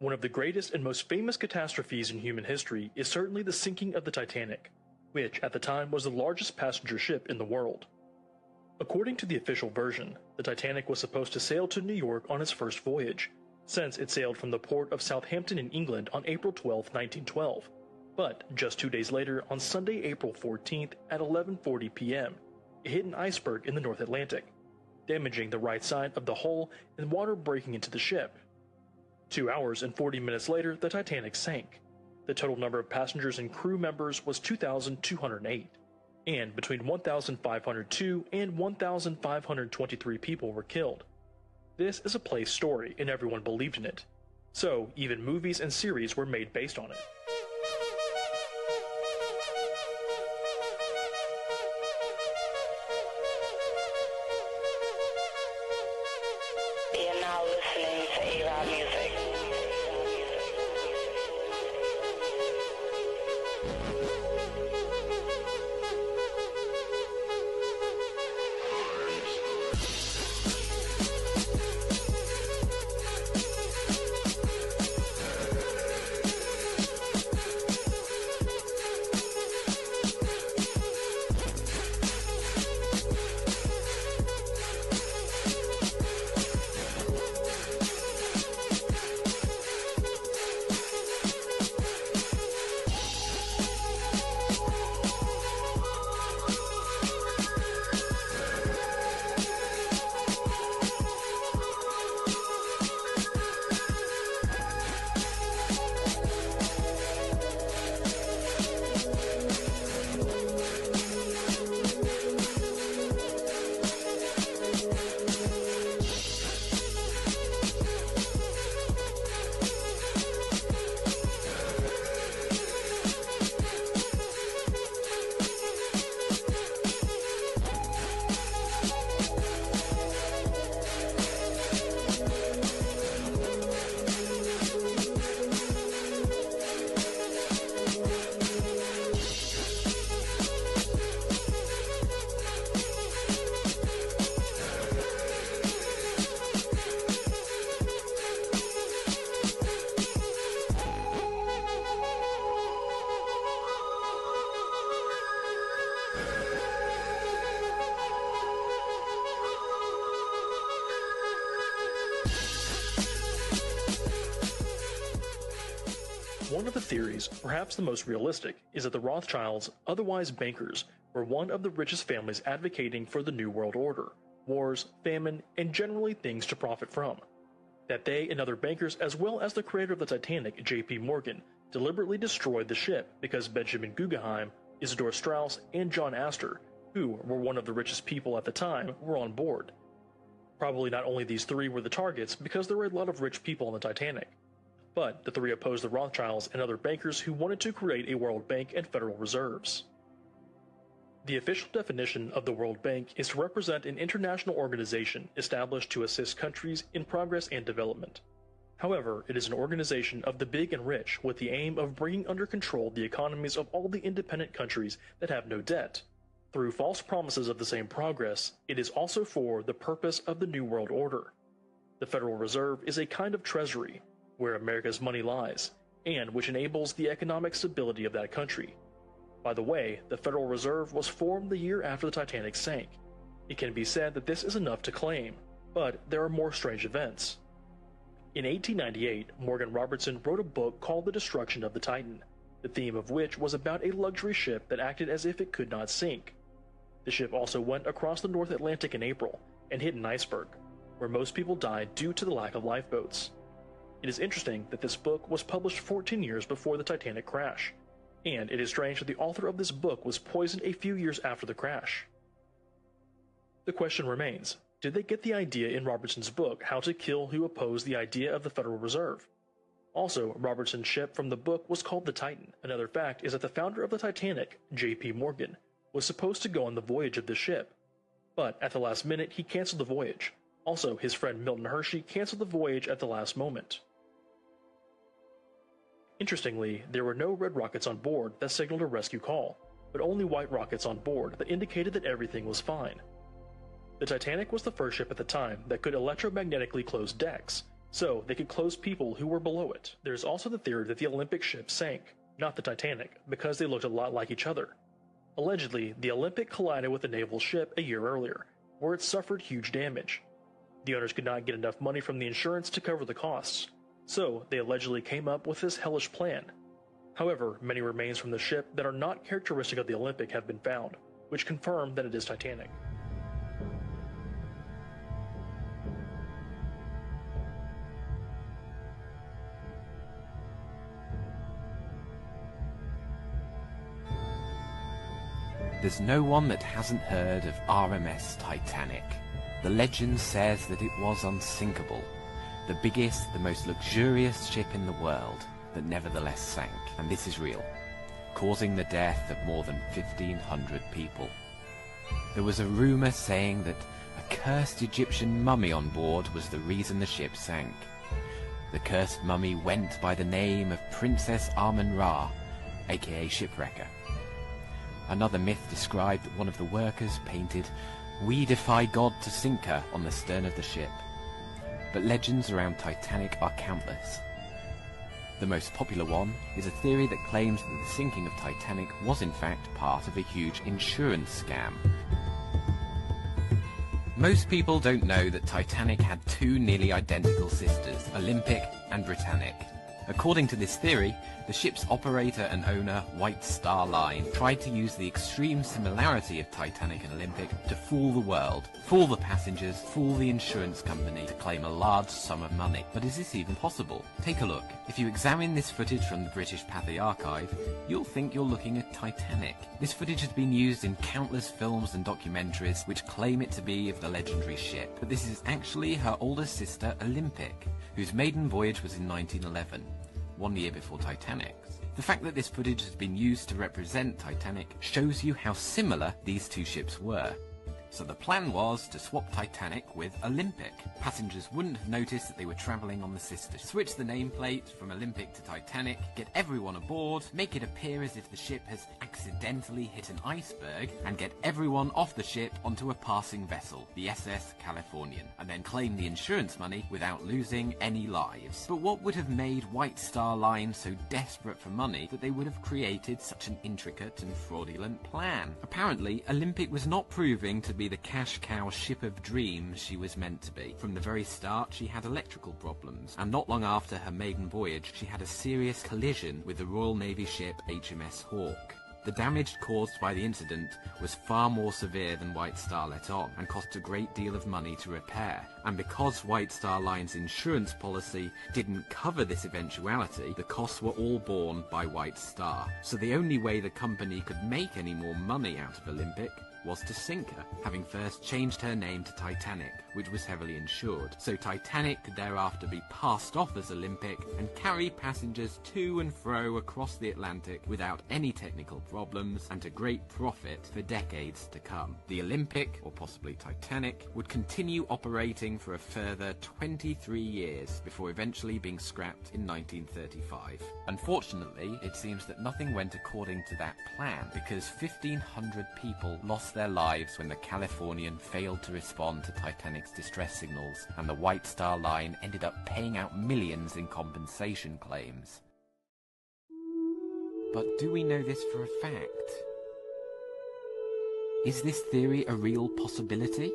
One of the greatest and most famous catastrophes in human history is certainly the sinking of the Titanic, which at the time was the largest passenger ship in the world. According to the official version, the Titanic was supposed to sail to New York on its first voyage, since it sailed from the port of Southampton in England on April 12, 1912. But just 2 days later, on Sunday, April 14th at 11:40 p.m., it hit an iceberg in the North Atlantic, damaging the right side of the hull and water breaking into the ship. 2 hours and 40 minutes later, the Titanic sank. The total number of passengers and crew members was 2,208, and between 1,502 and 1,523 people were killed. This is a play story, and everyone believed in it, so even movies and series were made based on it. You're now listening to A-Rod Music. One of the theories, perhaps the most realistic, is that the Rothschilds, otherwise bankers, were one of the richest families advocating for the New World Order, wars, famine, and generally things to profit from. That they and other bankers, as well as the creator of the Titanic, J.P. Morgan, deliberately destroyed the ship because Benjamin Guggenheim, Isidor Straus, and John Astor, who were one of the richest people at the time, were on board. Probably not only these three were the targets because there were a lot of rich people on the Titanic, but the three opposed the Rothschilds and other bankers who wanted to create a World Bank and Federal Reserves. The official definition of the World Bank is to represent an international organization established to assist countries in progress and development. However, it is an organization of the big and rich with the aim of bringing under control the economies of all the independent countries that have no debt. Through false promises of the same progress, it is also for the purpose of the New World Order. The Federal Reserve is a kind of treasury, where America's money lies, and which enables the economic stability of that country. By the way, the Federal Reserve was formed the year after the Titanic sank. It can be said that this is enough to claim, but there are more strange events. In 1898, Morgan Robertson wrote a book called The Destruction of the Titan, the theme of which was about a luxury ship that acted as if it could not sink. The ship also went across the North Atlantic in April and hit an iceberg, where most people died due to the lack of lifeboats. It is interesting that this book was published 14 years before the Titanic crash, and it is strange that the author of this book was poisoned a few years after the crash. The question remains, did they get the idea in Robertson's book How to Kill who opposed the idea of the Federal Reserve? Also, Robertson's ship from the book was called the Titan. Another fact is that the founder of the Titanic, J.P. Morgan, was supposed to go on the voyage of the ship, but at the last minute he canceled the voyage. Also, his friend Milton Hershey canceled the voyage at the last moment. Interestingly, there were no red rockets on board that signaled a rescue call, but only white rockets on board that indicated that everything was fine. The Titanic was the first ship at the time that could electromagnetically close decks, so they could close people who were below it. There's also the theory that the Olympic ship sank, not the Titanic, because they looked a lot like each other. Allegedly, the Olympic collided with a naval ship a year earlier, where it suffered huge damage. The owners could not get enough money from the insurance to cover the costs, so they allegedly came up with this hellish plan. However, many remains from the ship that are not characteristic of the Olympic have been found, which confirm that it is Titanic. There's no one that hasn't heard of RMS Titanic. The legend says that it was unsinkable, the biggest, the most luxurious ship in the world, that nevertheless sank, and this is real, causing the death of more than 1,500 people. There was a rumour saying that a cursed Egyptian mummy on board was the reason the ship sank. The cursed mummy went by the name of Princess Amun-Ra, aka Shipwrecker. Another myth described that one of the workers painted, "We defy God to sink her," on the stern of the ship. But legends around Titanic are countless. The most popular one is a theory that claims that the sinking of Titanic was in fact part of a huge insurance scam. Most people don't know that Titanic had two nearly identical sisters, Olympic and Britannic. According to this theory, the ship's operator and owner, White Star Line, tried to use the extreme similarity of Titanic and Olympic to fool the world, fool the passengers, fool the insurance company to claim a large sum of money. But is this even possible? Take a look. If you examine this footage from the British Pathy Archive, you'll think you're looking at Titanic. This footage has been used in countless films and documentaries which claim it to be of the legendary ship. But this is actually her older sister, Olympic, whose maiden voyage was in 1911. 1 year before Titanic's. The fact that this footage has been used to represent Titanic shows you how similar these two ships were. So the plan was to swap Titanic with Olympic. Passengers wouldn't have noticed that they were travelling on the sister. Switch the nameplate from Olympic to Titanic, get everyone aboard, make it appear as if the ship has accidentally hit an iceberg, and get everyone off the ship onto a passing vessel, the SS Californian, and then claim the insurance money without losing any lives. But what would have made White Star Line so desperate for money that they would have created such an intricate and fraudulent plan? Apparently, Olympic was not proving to be the cash cow ship of dreams she was meant to be. From the very start, she had electrical problems, and not long after her maiden voyage, she had a serious collision with the Royal Navy ship HMS Hawke. The damage caused by the incident was far more severe than White Star let on, and cost a great deal of money to repair. And because White Star Line's insurance policy didn't cover this eventuality, the costs were all borne by White Star. So the only way the company could make any more money out of Olympic was to sink her, having first changed her name to Titanic, which was heavily insured. So Titanic could thereafter be passed off as Olympic and carry passengers to and fro across the Atlantic without any technical problems and to great profit for decades to come. The Olympic, or possibly Titanic, would continue operating for a further 23 years before eventually being scrapped in 1935. Unfortunately, it seems that nothing went according to that plan, because 1,500 people lost their lives when the Californian failed to respond to Titanic's distress signals, and the White Star Line ended up paying out millions in compensation claims. But do we know this for a fact? Is this theory a real possibility?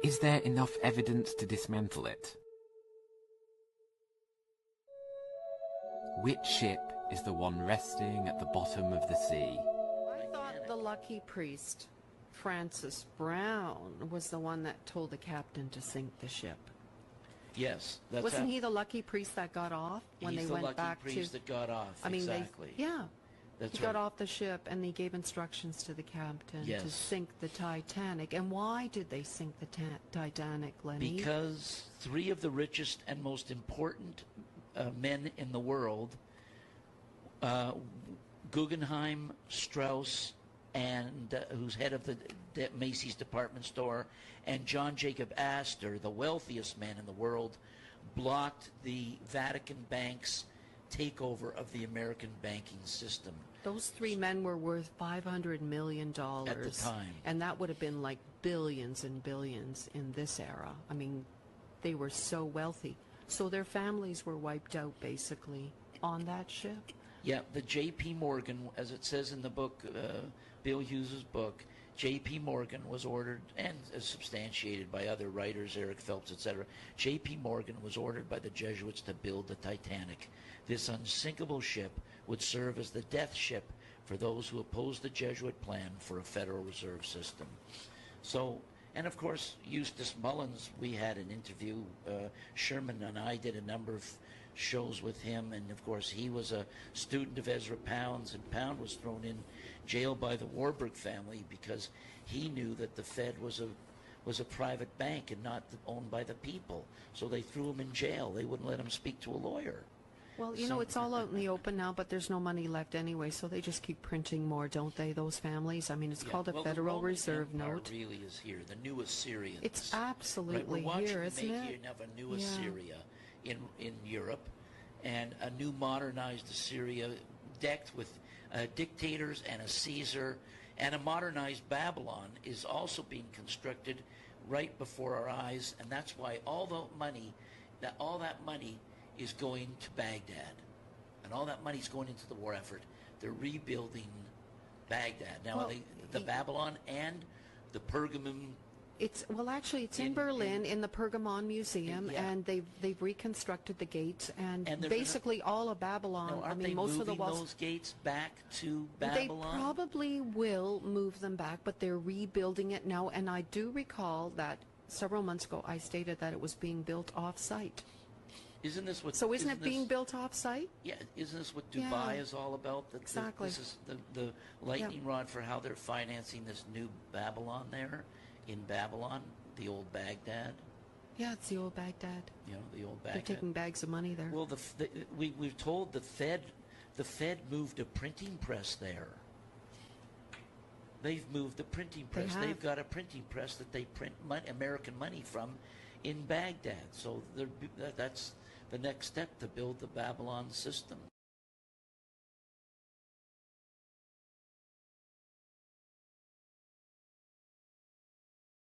Is there enough evidence to dismantle it? Which ship is the one resting at the bottom of the sea? I thought the lucky priest, Francis Brown, was the one that told the captain to sink the ship. Yes, that's Wasn't he the lucky priest that got off when he's they the went lucky back priest to? that got off. I mean, exactly. That's he got right. off the ship and he gave instructions to the captain to Yes. sink the Titanic. And why did they sink the Titanic, Lenny? Because three of the richest and most important men in the world, Guggenheim, Strauss, and who's head of the Macy's department store, and John Jacob Astor, the wealthiest man in the world, blocked the Vatican Bank's takeover of the American banking system. Those three men were worth $500 million At the time. and that would have been like billions and billions in this era. I mean, They were so wealthy. So their families were wiped out, basically, on that ship. Yeah, the J.P. Morgan, as it says in the book, Bill Hughes's book, J.P. Morgan was ordered, and substantiated by other writers, Eric Phelps, etc. J.P. Morgan was ordered by the Jesuits to build the Titanic. This unsinkable ship would serve as the death ship for those who opposed the Jesuit plan for a Federal Reserve System. So, and of course, Eustace Mullins, we had an interview. Sherman and I did a number of shows with him, and of course he was a student of Ezra Pound's, and Pound was thrown in jail by the Warburg family because he knew that the Fed was a private bank and not owned by the people. So they threw him in jail. They wouldn't let him speak to a lawyer. Well, you know, it's all out in the open now, but there's no money left anyway, so they just keep printing more, don't they, those families? I mean, it's called a Federal Reserve note. Really is here, the new Assyrians. It's absolutely right, here, isn't it? We're watching the making of a new Assyria in Europe, and a new modernized Assyria decked with dictators and a Caesar, and a modernized Babylon is also being constructed right before our eyes, and that's why all that money is going to Baghdad, and all that money is going into the war effort. They're rebuilding Baghdad now. Well, the Babylon and the Pergamum. It's in Berlin in the Pergamon Museum, and they've reconstructed the gates and basically all of Babylon. No, aren't I mean, they most of the moving walls. those gates back to Babylon? They probably will move them back, but they're rebuilding it now. And I do recall that several months ago I stated that it was being built off-site. Isn't this what? So isn't it being built off-site? Yeah, isn't this what Dubai is all about? Exactly. This is the lightning rod for how they're financing this new Babylon there in Babylon, the old Baghdad. Yeah, it's the old Baghdad. You know, the old Baghdad. They're taking bags of money there. Well, we've told the Fed moved a printing press there. They've moved the printing press. They've got a printing press that they print American money from in Baghdad. So that's the next step to build the Babylon system.